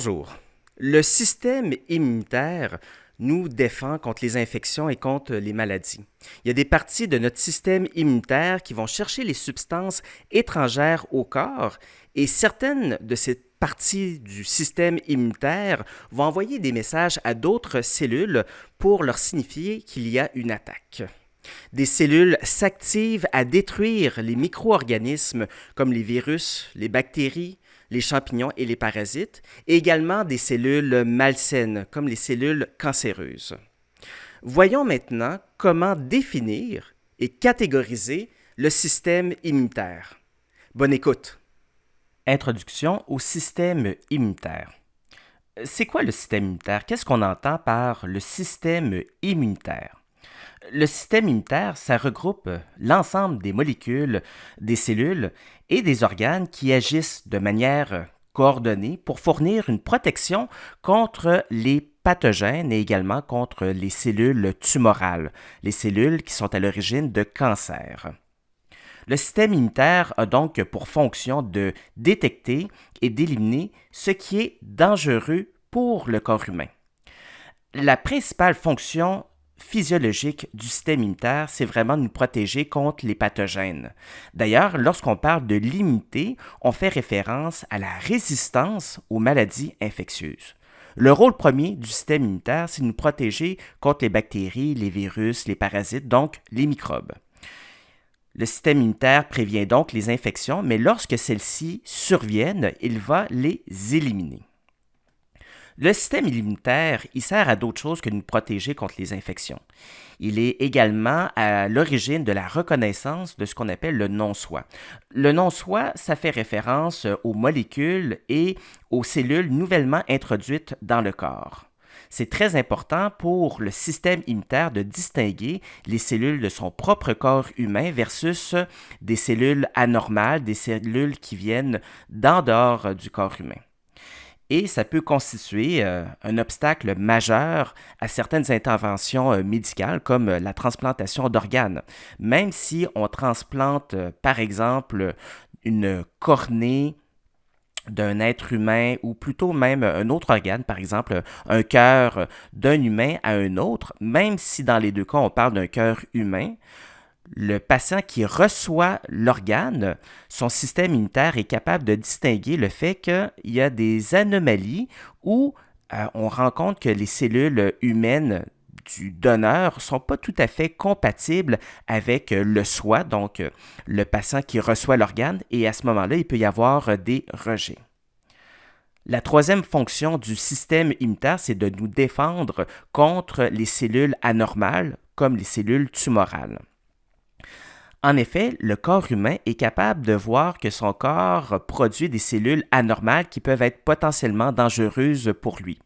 Bonjour. Le système immunitaire nous défend contre les infections et contre les maladies. Il y a des parties de notre système immunitaire qui vont chercher les substances étrangères au corps et certaines de ces parties du système immunitaire vont envoyer des messages à d'autres cellules pour leur signifier qu'il y a une attaque. Des cellules s'activent à détruire les micro-organismes comme les virus, les bactéries, les champignons et les parasites, et également des cellules malsaines comme les cellules cancéreuses. Voyons maintenant comment définir et catégoriser le système immunitaire. Bonne écoute. Introduction au système immunitaire. C'est quoi le système immunitaire? Qu'est-ce qu'on entend par le système immunitaire? Le système immunitaire, ça regroupe l'ensemble des molécules, des cellules et des organes qui agissent de manière coordonnée pour fournir une protection contre les pathogènes et également contre les cellules tumorales, les cellules qui sont à l'origine de cancers. Le système immunitaire a donc pour fonction de détecter et d'éliminer ce qui est dangereux pour le corps humain. La principale fonction physiologique du système immunitaire, c'est vraiment de nous protéger contre les pathogènes. D'ailleurs, lorsqu'on parle de l'immunité, on fait référence à la résistance aux maladies infectieuses. Le rôle premier du système immunitaire, c'est de nous protéger contre les bactéries, les virus, les parasites, donc les microbes. Le système immunitaire prévient donc les infections, mais lorsque celles-ci surviennent, il va les éliminer. Le système immunitaire, il sert à d'autres choses que de nous protéger contre les infections. Il est également à l'origine de la reconnaissance de ce qu'on appelle le non-soi. Le non-soi, ça fait référence aux molécules et aux cellules nouvellement introduites dans le corps. C'est très important pour le système immunitaire de distinguer les cellules de son propre corps humain versus des cellules anormales, des cellules qui viennent d'en dehors du corps humain. Et ça peut constituer un obstacle majeur à certaines interventions médicales comme la transplantation d'organes. Même si on transplante, par exemple, une cornée d'un être humain ou plutôt même un autre organe, par exemple un cœur d'un humain à un autre, même si dans les deux cas on parle d'un cœur humain, le patient qui reçoit l'organe, son système immunitaire est capable de distinguer le fait qu'il y a des anomalies où on rencontre que les cellules humaines du donneur ne sont pas tout à fait compatibles avec le soi, donc le patient qui reçoit l'organe, et à ce moment-là, il peut y avoir des rejets. La troisième fonction du système immunitaire, c'est de nous défendre contre les cellules anormales, comme les cellules tumorales. En effet, le corps humain est capable de voir que son corps produit des cellules anormales qui peuvent être potentiellement dangereuses pour lui.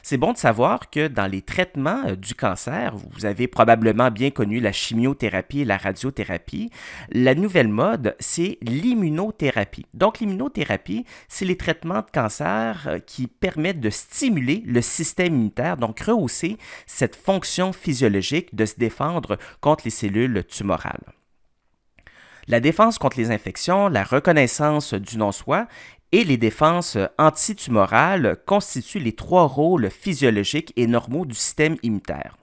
C'est bon de savoir que dans les traitements du cancer, vous avez probablement bien connu la chimiothérapie et la radiothérapie, la nouvelle mode, c'est l'immunothérapie. Donc l'immunothérapie, c'est les traitements de cancer qui permettent de stimuler le système immunitaire, donc rehausser cette fonction physiologique de se défendre contre les cellules tumorales. La défense contre les infections, la reconnaissance du non-soi et les défenses antitumorales constituent les trois rôles physiologiques et normaux du système immunitaire.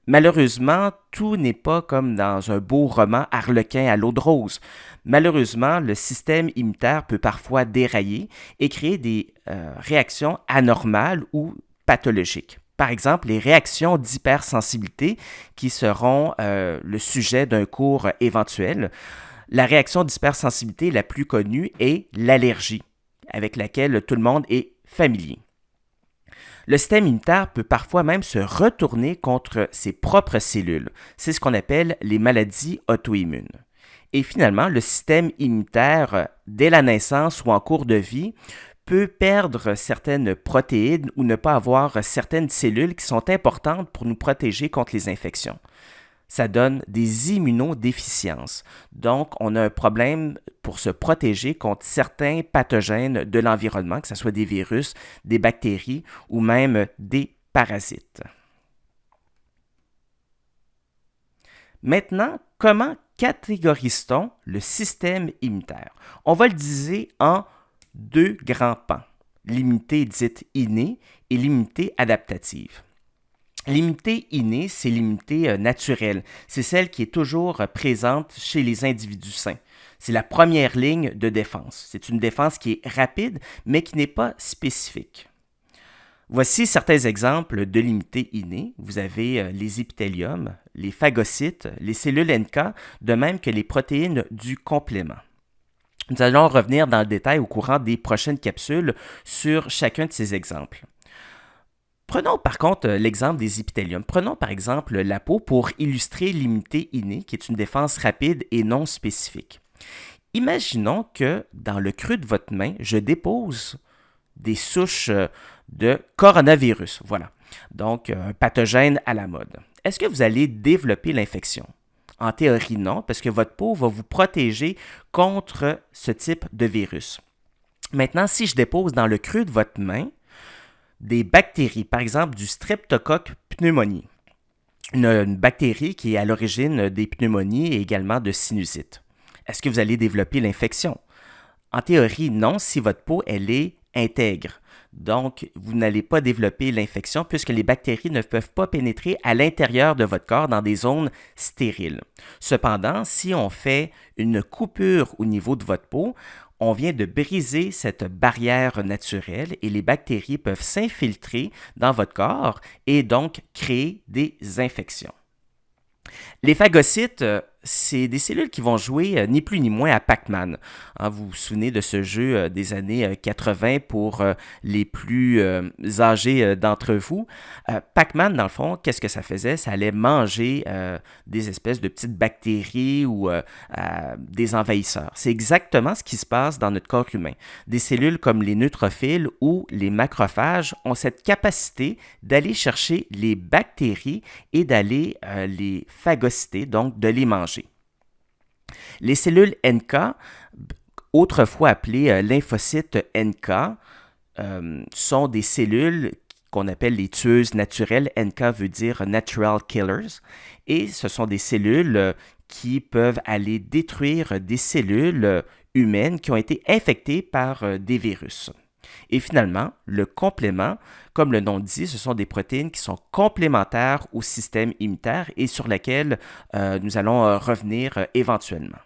Malheureusement, tout n'est pas comme dans un beau roman harlequin à l'eau de rose. Malheureusement, le système immunitaire peut parfois dérailler et créer des réactions anormales ou pathologiques. Par exemple, les réactions d'hypersensibilité qui seront le sujet d'un cours éventuel. La réaction d'hypersensibilité la plus connue est l'allergie, avec laquelle tout le monde est familier. Le système immunitaire peut parfois même se retourner contre ses propres cellules. C'est ce qu'on appelle les maladies auto-immunes. Et finalement, le système immunitaire, dès la naissance ou en cours de vie, peut perdre certaines protéines ou ne pas avoir certaines cellules qui sont importantes pour nous protéger contre les infections. Ça donne des immunodéficiences. Donc, on a un problème pour se protéger contre certains pathogènes de l'environnement, que ce soit des virus, des bactéries ou même des parasites. Maintenant, comment catégorise-t-on le système immunitaire? On va le diviser en deux grands pans. l'immunité dite innée et l'immunité adaptative. L'immunité innée, c'est l'immunité naturelle. C'est celle qui est toujours présente chez les individus sains. C'est la première ligne de défense. C'est une défense qui est rapide, mais qui n'est pas spécifique. Voici certains exemples de l'immunité innée. Vous avez les épithéliums, les phagocytes, les cellules NK, de même que les protéines du complément. Nous allons revenir dans le détail au courant des prochaines capsules sur chacun de ces exemples. Prenons par contre l'exemple des épithéliums. Prenons par exemple la peau pour illustrer l'immunité innée, qui est une défense rapide et non spécifique. Imaginons que dans le creux de votre main, je dépose des souches de coronavirus. Voilà. Donc, un pathogène à la mode. Est-ce que vous allez développer l'infection? En théorie, non, parce que votre peau va vous protéger contre ce type de virus. Maintenant, si je dépose dans le creux de votre main des bactéries, par exemple du Streptocoque pneumoniae, une bactérie qui est à l'origine des pneumonies et également de sinusite, est-ce que vous allez développer l'infection? En théorie, non, si votre peau, elle est intègre. Donc, vous n'allez pas développer l'infection puisque les bactéries ne peuvent pas pénétrer à l'intérieur de votre corps dans des zones stériles. Cependant, si on fait une coupure au niveau de votre peau, on vient de briser cette barrière naturelle et les bactéries peuvent s'infiltrer dans votre corps et donc créer des infections. Les phagocytes, c'est des cellules qui vont jouer ni plus ni moins à Pac-Man. Vous vous souvenez de ce jeu des années 80 pour les plus âgés d'entre vous. Pac-Man, dans le fond, qu'est-ce que ça faisait? Ça allait manger des espèces de petites bactéries ou des envahisseurs. C'est exactement ce qui se passe dans notre corps humain. Des cellules comme les neutrophiles ou les macrophages ont cette capacité d'aller chercher les bactéries et d'aller les phagocyter, donc de les manger. Les cellules NK, autrefois appelées lymphocytes NK, sont des cellules qu'on appelle les tueuses naturelles. NK veut dire Natural Killers. Et ce sont des cellules qui peuvent aller détruire des cellules humaines qui ont été infectées par des virus. Et finalement, le complément, comme le nom dit, ce sont des protéines qui sont complémentaires au système immunitaire et sur lesquelles nous allons revenir éventuellement.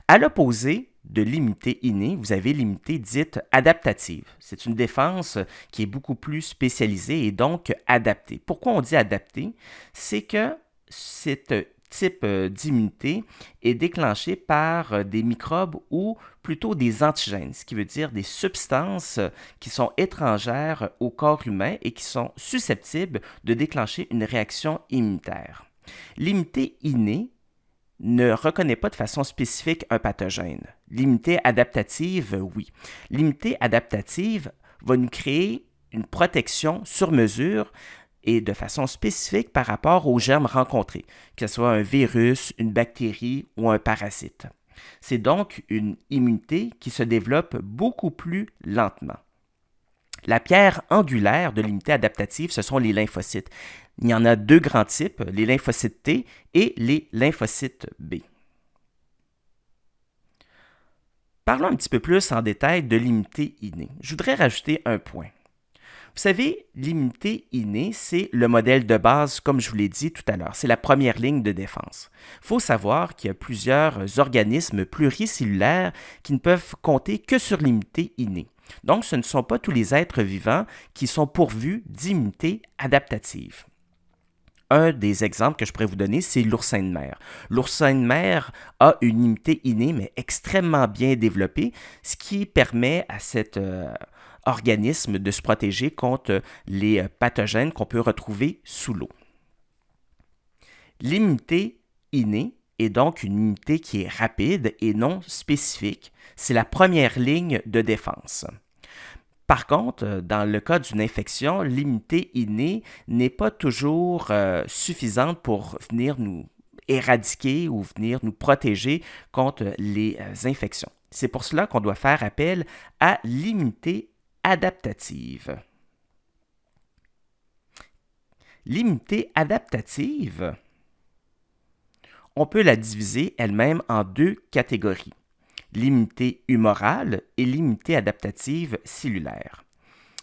À l'opposé de l'immunité innée, vous avez l'immunité dite adaptative. C'est une défense qui est beaucoup plus spécialisée et donc adaptée. Pourquoi on dit adaptée? C'est que cette type d'immunité est déclenché par des microbes ou plutôt des antigènes, ce qui veut dire des substances qui sont étrangères au corps humain et qui sont susceptibles de déclencher une réaction immunitaire. L'immunité innée ne reconnaît pas de façon spécifique un pathogène. L'immunité adaptative, oui. L'immunité adaptative va nous créer une protection sur mesure et de façon spécifique par rapport aux germes rencontrés, que ce soit un virus, une bactérie ou un parasite. C'est donc une immunité qui se développe beaucoup plus lentement. La pierre angulaire de l'immunité adaptative, ce sont les lymphocytes. Il y en a deux grands types, les lymphocytes T et les lymphocytes B. Parlons un petit peu plus en détail de l'immunité innée. Je voudrais rajouter un point. Vous savez, l'immunité innée, c'est le modèle de base, comme je vous l'ai dit tout à l'heure. C'est la première ligne de défense. Il faut savoir qu'il y a plusieurs organismes pluricellulaires qui ne peuvent compter que sur l'immunité innée. Donc, ce ne sont pas tous les êtres vivants qui sont pourvus d'immunité adaptative. Un des exemples que je pourrais vous donner, c'est l'oursin de mer. L'oursin de mer a une immunité innée, mais extrêmement bien développée, ce qui permet à cet organisme de se protéger contre les pathogènes qu'on peut retrouver sous l'eau. L'immunité innée est donc une immunité qui est rapide et non spécifique. C'est la première ligne de défense. Par contre, dans le cas d'une infection, l'immunité innée n'est pas toujours suffisante pour venir nous éradiquer ou venir nous protéger contre les infections. C'est pour cela qu'on doit faire appel à l'immunité adaptative. L'immunité adaptative, on peut la diviser elle-même en deux catégories. l'immunité humorale et l'immunité adaptative cellulaire.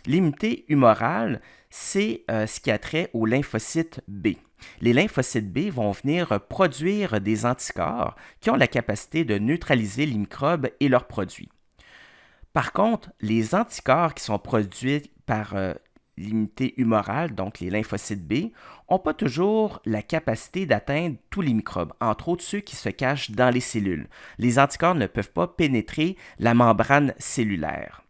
L'immunité humorale, c'est ce qui a trait aux lymphocytes B. Les lymphocytes B vont venir produire des anticorps qui ont la capacité de neutraliser les microbes et leurs produits. Par contre, les anticorps qui sont produits par l'immunité humorale, donc les lymphocytes B, n'ont pas toujours la capacité d'atteindre tous les microbes, entre autres ceux qui se cachent dans les cellules. Les anticorps ne peuvent pas pénétrer la membrane cellulaire.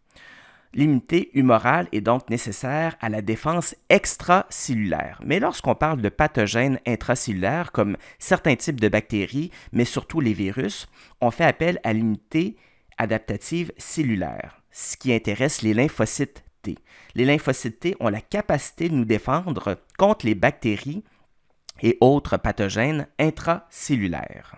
L'immunité humorale est donc nécessaire à la défense extracellulaire. Mais lorsqu'on parle de pathogènes intracellulaires, comme certains types de bactéries, mais surtout les virus, on fait appel à l'immunité adaptative cellulaire, ce qui intéresse les lymphocytes T. Les lymphocytes T ont la capacité de nous défendre contre les bactéries et autres pathogènes intracellulaires.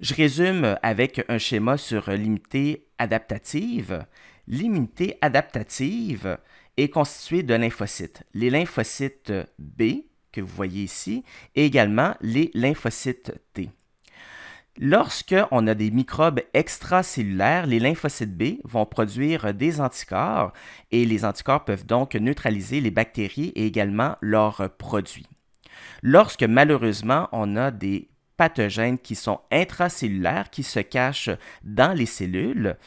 Je résume avec un schéma sur l'immunité adaptative. L'immunité adaptative est constituée de lymphocytes. Les lymphocytes B, que vous voyez ici, et également les lymphocytes T. Lorsqu'on a des microbes extracellulaires, les lymphocytes B vont produire des anticorps et les anticorps peuvent donc neutraliser les bactéries et également leurs produits. Lorsque malheureusement on a des pathogènes qui sont intracellulaires, qui se cachent dans les cellules,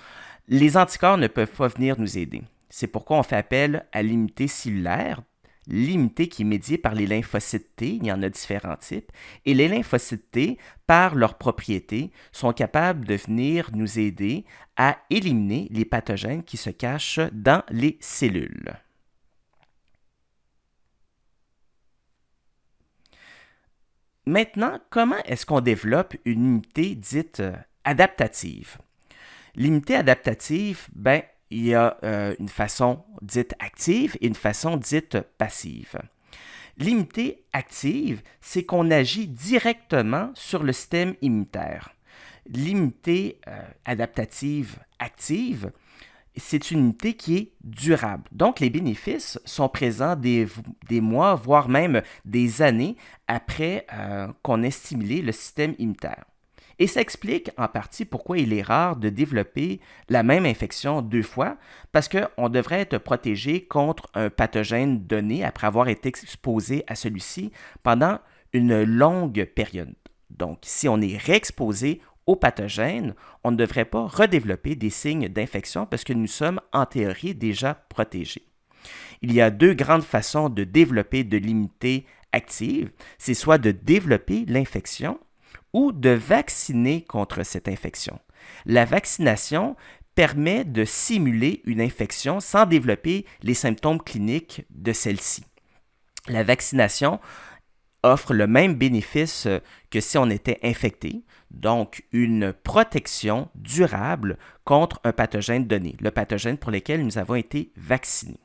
les anticorps ne peuvent pas venir nous aider. C'est pourquoi on fait appel à l'immunité cellulaire, l'immunité qui est médiée par les lymphocytes T, il y en a différents types, et les lymphocytes T, par leurs propriétés, sont capables de venir nous aider à éliminer les pathogènes qui se cachent dans les cellules. Maintenant, comment est-ce qu'on développe une immunité dite adaptative? L'immunité adaptative, il y a une façon dite active et une façon dite passive. L'immunité active, c'est qu'on agit directement sur le système immunitaire. L'immunité adaptative active, c'est une immunité qui est durable. Donc, les bénéfices sont présents des mois, voire même des années après qu'on ait stimulé le système immunitaire. Et ça explique en partie pourquoi il est rare de développer la même infection 2 fois, parce qu'on devrait être protégé contre un pathogène donné après avoir été exposé à celui-ci pendant une longue période. Donc, si on est réexposé au pathogène, on ne devrait pas redévelopper des signes d'infection parce que nous sommes en théorie déjà protégés. Il y a 2 grandes façons de développer de l'immunité active. C'est soit de développer l'infection ou de vacciner contre cette infection. La vaccination permet de simuler une infection sans développer les symptômes cliniques de celle-ci. La vaccination offre le même bénéfice que si on était infecté, donc une protection durable contre un pathogène donné, le pathogène pour lequel nous avons été vaccinés.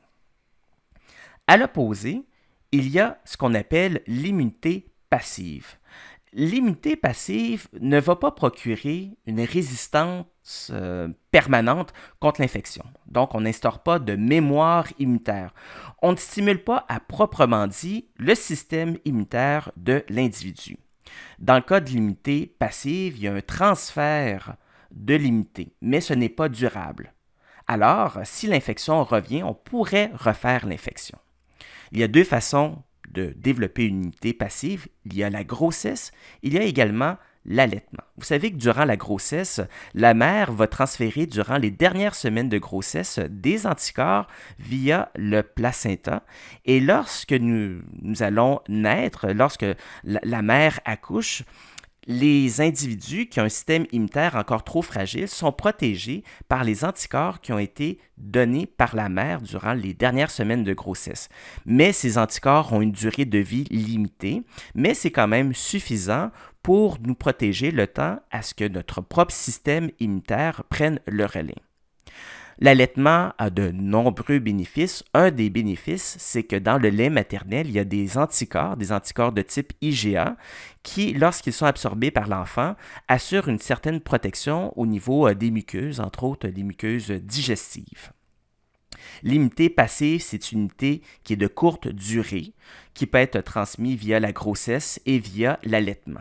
À l'opposé, il y a ce qu'on appelle l'immunité passive. L'immunité passive ne va pas procurer une résistance permanente contre l'infection. Donc, on n'instaure pas de mémoire immunitaire. On ne stimule pas à proprement dit le système immunitaire de l'individu. Dans le cas de l'immunité passive, il y a un transfert de l'immunité, mais ce n'est pas durable. Alors, si l'infection revient, on pourrait refaire l'infection. Il y a 2 façons de développer une immunité passive. Il y a la grossesse, il y a également l'allaitement. Vous savez que durant la grossesse, la mère va transférer durant les dernières semaines de grossesse des anticorps via le placenta. Et lorsque nous allons naître, lorsque la mère accouche, les individus qui ont un système immunitaire encore trop fragile sont protégés par les anticorps qui ont été donnés par la mère durant les dernières semaines de grossesse. Mais ces anticorps ont une durée de vie limitée, mais c'est quand même suffisant pour nous protéger le temps à ce que notre propre système immunitaire prenne le relais. L'allaitement a de nombreux bénéfices. Un des bénéfices, c'est que dans le lait maternel, il y a des anticorps de type IgA, qui, lorsqu'ils sont absorbés par l'enfant, assurent une certaine protection au niveau des muqueuses, entre autres les muqueuses digestives. L'immunité passive, c'est une immunité qui est de courte durée, qui peut être transmise via la grossesse et via l'allaitement.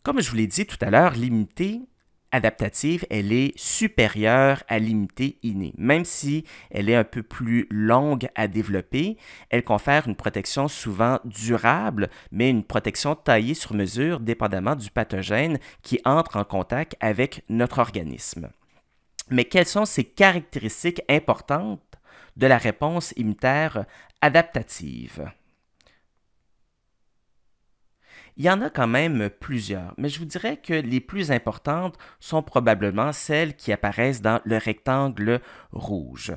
Comme je vous l'ai dit tout à l'heure, l'immunité adaptative, elle est supérieure à l'immunité innée. Même si elle est un peu plus longue à développer, elle confère une protection souvent durable, mais une protection taillée sur mesure dépendamment du pathogène qui entre en contact avec notre organisme. Mais quelles sont ces caractéristiques importantes de la réponse immunitaire adaptative? Il y en a quand même plusieurs, mais je vous dirais que les plus importantes sont probablement celles qui apparaissent dans le rectangle rouge.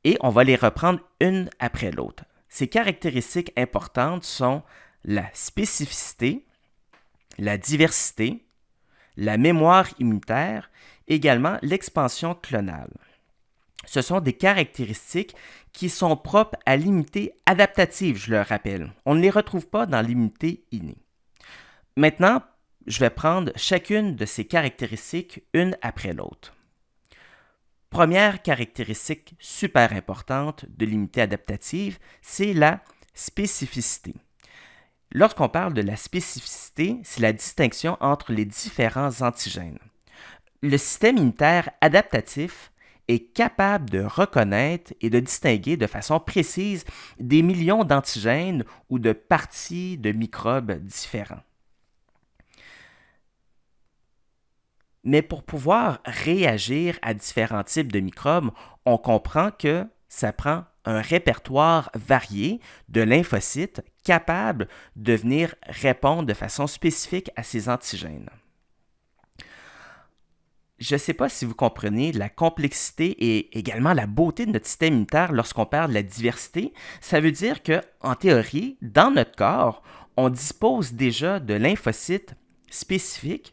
Et on va les reprendre une après l'autre. Ces caractéristiques importantes sont la spécificité, la diversité, la mémoire immunitaire, également l'expansion clonale. Ce sont des caractéristiques qui sont propres à l'immunité adaptative, je le rappelle. On ne les retrouve pas dans l'immunité innée. Maintenant, je vais prendre chacune de ces caractéristiques une après l'autre. Première caractéristique super importante de l'immunité adaptative, c'est la spécificité. Lorsqu'on parle de la spécificité, c'est la distinction entre les différents antigènes. Le système immunitaire adaptatif est capable de reconnaître et de distinguer de façon précise des millions d'antigènes ou de parties de microbes différents. Mais pour pouvoir réagir à différents types de microbes, on comprend que ça prend un répertoire varié de lymphocytes capables de venir répondre de façon spécifique à ces antigènes. Je ne sais pas si vous comprenez la complexité et également la beauté de notre système immunitaire lorsqu'on parle de la diversité. Ça veut dire qu'en théorie, dans notre corps, on dispose déjà de lymphocytes spécifiques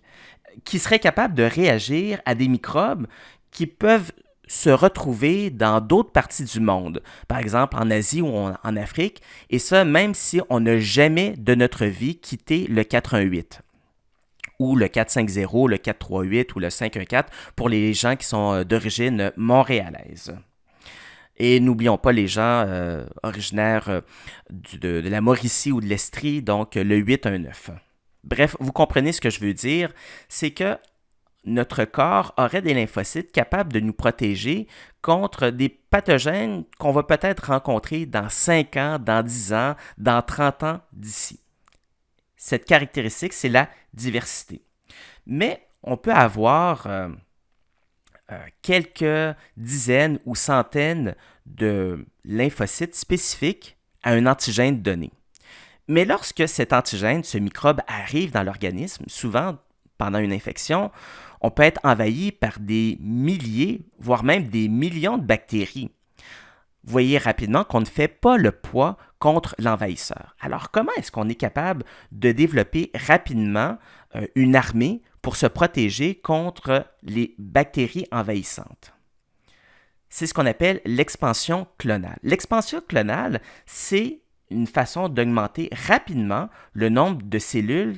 qui seraient capables de réagir à des microbes qui peuvent se retrouver dans d'autres parties du monde, par exemple en Asie ou en Afrique, et ça même si on n'a jamais de notre vie quitté le 418 ou le 450, le 438 ou le 514 pour les gens qui sont d'origine montréalaise. Et n'oublions pas les gens originaires de la Mauricie ou de l'Estrie, donc le 819. Bref, vous comprenez ce que je veux dire, c'est que notre corps aurait des lymphocytes capables de nous protéger contre des pathogènes qu'on va peut-être rencontrer dans 5 ans, dans 10 ans, dans 30 ans d'ici. Cette caractéristique, c'est la diversité. Mais on peut avoir quelques dizaines ou centaines de lymphocytes spécifiques à un antigène donné. Mais lorsque cet antigène, ce microbe, arrive dans l'organisme, souvent pendant une infection, on peut être envahi par des milliers, voire même des millions de bactéries. Vous voyez rapidement qu'on ne fait pas le poids contre l'envahisseur. Alors, comment est-ce qu'on est capable de développer rapidement une armée pour se protéger contre les bactéries envahissantes? C'est ce qu'on appelle l'expansion clonale. L'expansion clonale, c'est une façon d'augmenter rapidement le nombre de cellules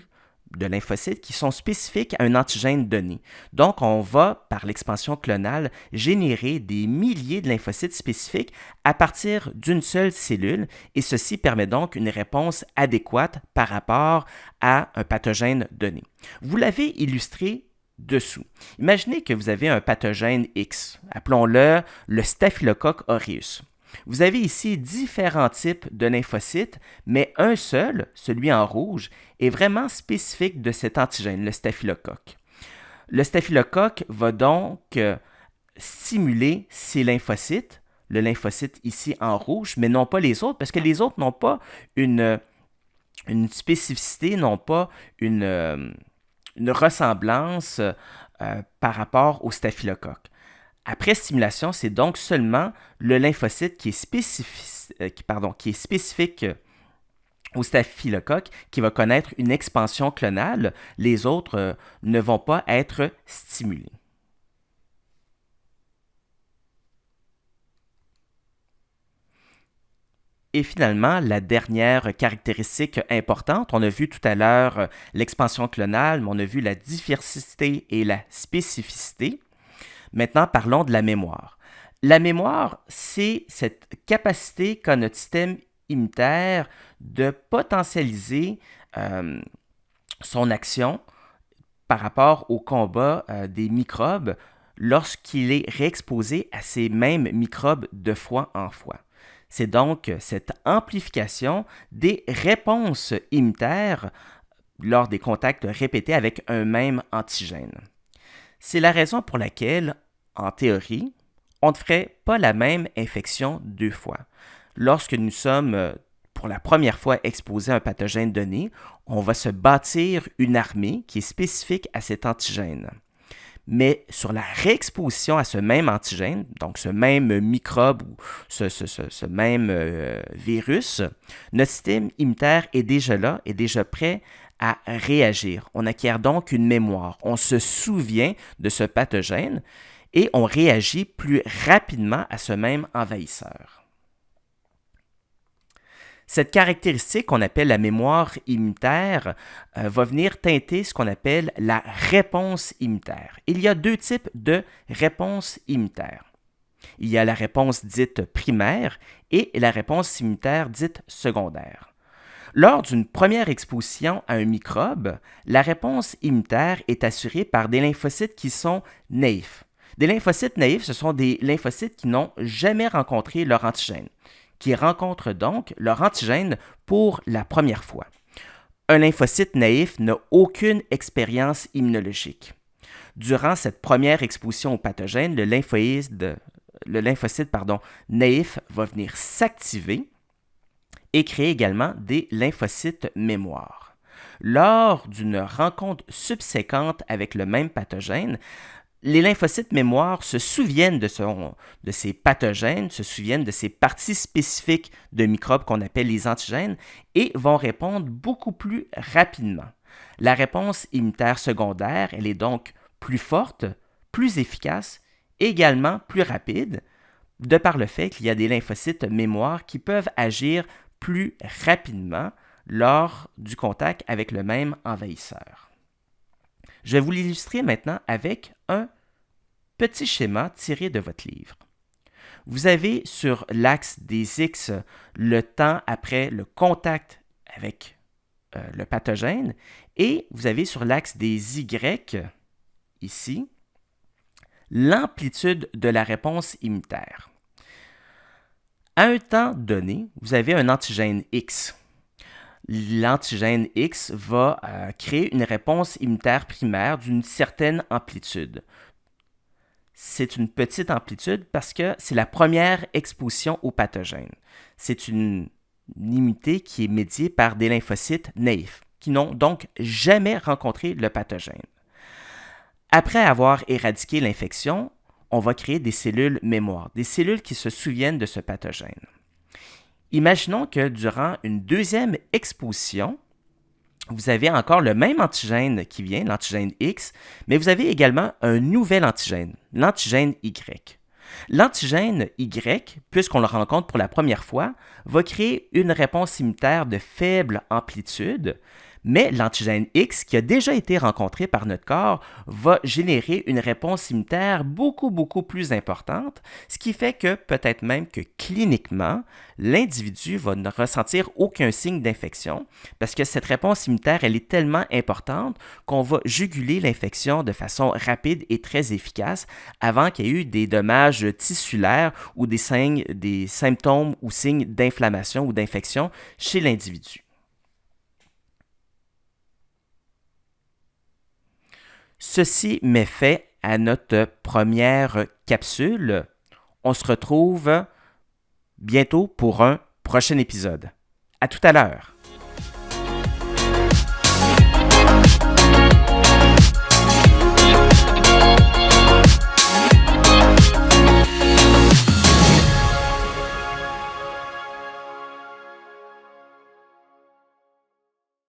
de lymphocytes qui sont spécifiques à un antigène donné. Donc, on va, par l'expansion clonale, générer des milliers de lymphocytes spécifiques à partir d'une seule cellule et ceci permet donc une réponse adéquate par rapport à un pathogène donné. Vous l'avez illustré dessous. Imaginez que vous avez un pathogène X, appelons-le le Staphylococcus aureus. Vous avez ici différents types de lymphocytes, mais un seul, celui en rouge, est vraiment spécifique de cet antigène, le staphylocoque. Le staphylocoque va donc stimuler ces lymphocytes, le lymphocyte ici en rouge, mais non pas les autres, parce que les autres n'ont pas une spécificité, n'ont pas une ressemblance par rapport au staphylocoque. Après stimulation, c'est donc seulement le lymphocyte qui est spécifique au staphylocoque qui va connaître une expansion clonale. Les autres ne vont pas être stimulés. Et finalement, la dernière caractéristique importante, on a vu tout à l'heure l'expansion clonale, mais on a vu la diversité et la spécificité. Maintenant, parlons de la mémoire. La mémoire, c'est cette capacité qu'a notre système immunitaire de potentialiser son action par rapport au combat des microbes lorsqu'il est réexposé à ces mêmes microbes de fois en fois. C'est donc cette amplification des réponses immunitaires lors des contacts répétés avec un même antigène. C'est la raison pour laquelle, en théorie, on ne ferait pas la même infection deux fois. Lorsque nous sommes pour la première fois exposés à un pathogène donné, on va se bâtir une armée qui est spécifique à cet antigène. Mais sur la réexposition à ce même antigène, donc ce même microbe ou ce même virus, notre système immunitaire est déjà là, est déjà prêt à réagir. On acquiert donc une mémoire. On se souvient de ce pathogène et on réagit plus rapidement à ce même envahisseur. Cette caractéristique qu'on appelle la mémoire immunitaire va venir teinter ce qu'on appelle la réponse immunitaire. Il y a deux types de réponses immunitaires. Il y a la réponse dite primaire et la réponse immunitaire dite secondaire. Lors d'une première exposition à un microbe, la réponse immunitaire est assurée par des lymphocytes qui sont naïfs. Des lymphocytes naïfs, ce sont des lymphocytes qui n'ont jamais rencontré leur antigène, qui rencontrent donc leur antigène pour la première fois. Un lymphocyte naïf n'a aucune expérience immunologique. Durant cette première exposition au pathogène, le lymphocyte naïf va venir s'activer et créer également des lymphocytes mémoire. Lors d'une rencontre subséquente avec le même pathogène, les lymphocytes mémoire se souviennent de ces pathogènes, se souviennent de ces parties spécifiques de microbes qu'on appelle les antigènes et vont répondre beaucoup plus rapidement. La réponse immunitaire secondaire, elle est donc plus forte, plus efficace, également plus rapide, de par le fait qu'il y a des lymphocytes mémoire qui peuvent agir plus rapidement lors du contact avec le même envahisseur. Je vais vous l'illustrer maintenant avec un petit schéma tiré de votre livre. Vous avez sur l'axe des X le temps après le contact avec le pathogène et vous avez sur l'axe des Y, ici, l'amplitude de la réponse immunitaire. À un temps donné, vous avez un antigène X. L'antigène X va créer une réponse immunitaire primaire d'une certaine amplitude. C'est une petite amplitude parce que c'est la première exposition au pathogène. C'est une immunité qui est médiée par des lymphocytes naïfs, qui n'ont donc jamais rencontré le pathogène. Après avoir éradiqué l'infection, on va créer des cellules mémoire, des cellules qui se souviennent de ce pathogène. Imaginons que durant une deuxième exposition, vous avez encore le même antigène qui vient, l'antigène X, mais vous avez également un nouvel antigène, l'antigène Y. L'antigène Y, puisqu'on le rencontre pour la première fois, va créer une réponse immunitaire de faible amplitude, mais l'antigène X, qui a déjà été rencontré par notre corps, va générer une réponse immunitaire beaucoup plus importante, ce qui fait que peut-être même que cliniquement, l'individu va ne ressentir aucun signe d'infection parce que cette réponse immunitaire, elle est tellement importante qu'on va juguler l'infection de façon rapide et très efficace avant qu'il y ait eu des dommages tissulaires ou des symptômes ou signes d'inflammation ou d'infection chez l'individu. Ceci met fin à notre première capsule. On se retrouve bientôt pour un prochain épisode. À tout à l'heure.